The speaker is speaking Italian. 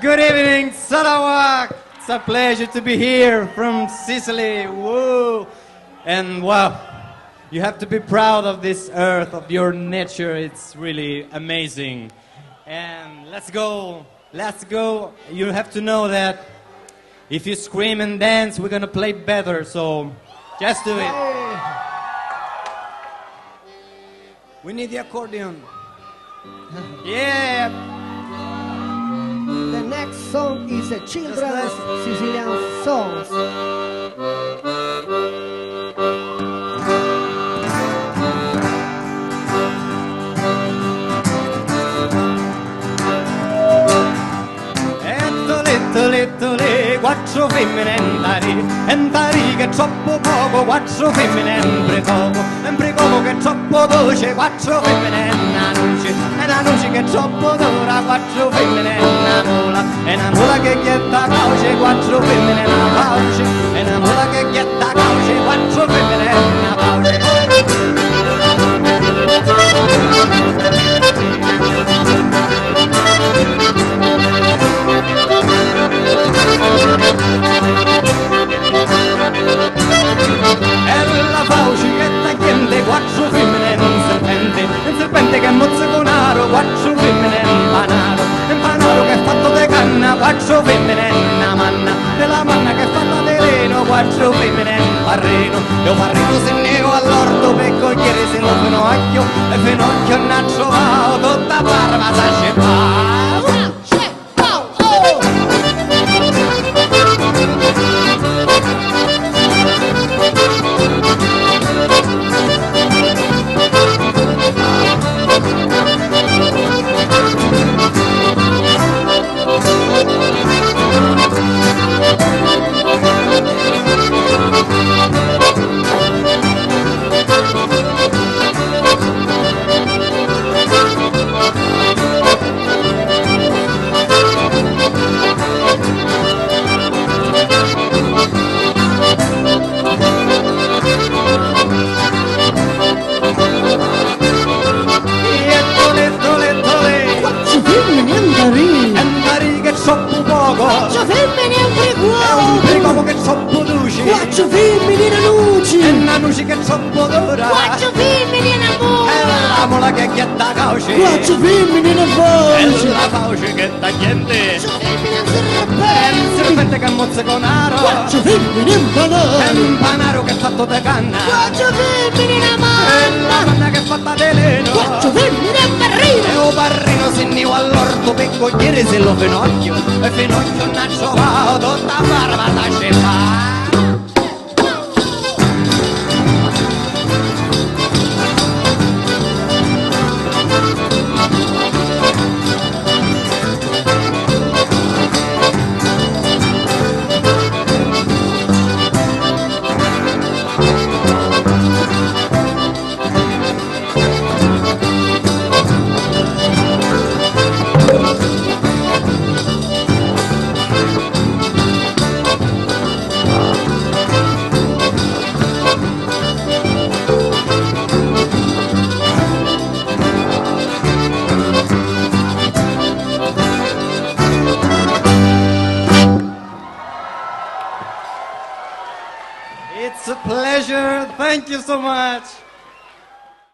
Good evening, Sarawak. It's a pleasure to be here from Sicily. Whoa. And wow, you have to be proud of this earth, of your nature. It's really amazing. And let's go. You have to know that if you scream and dance, we're gonna play better. So just do it. We need the accordion. Yeah. The next song is a children's Sicilian songs. Tulì, quattro femmine entari che è troppo poco, quattro femmine sempre poco che è troppo dolce, quattro femmine e una noce che è troppo dura, quattro femmine e una mula che ghetta cauce, quattro femmine e una pauce, e una mula che ghetta cauce, quattro femmine e una pauce. E la fauci che tagliente, quattro femmine e un serpente che mozza con aro, quattro femmine e un panaro che è fatto di canna, quattro femmine e una manna, e la manna che è fatta di reno, quattro femmine e un parreno, e un parreno se neo all'orto per cogliere se lo finocchio, e finocchio non ha trovato tutta barba da sceppare. Quattro femmine e un pregomo che è troppo luce, quattro femmine e una luce, e una luce che è troppo dura, quattro femmine e una mula, e la mula che ghetta cauce, quattro femmine e una fauce, e la fauce che tagliente, quattro femmine e un e il serpente che mozza con aro, quattro femmine e un panaro, e un panaro che è fatto di canna, quattro femmine e una e la manna che è fatta di leno, quattro femmine e un barrino, e un barrino se neo all'orto per cogliere se lo finocchio, e finocchio non ha trovato tutta barba da sceppare. It's a pleasure. Thank you so much.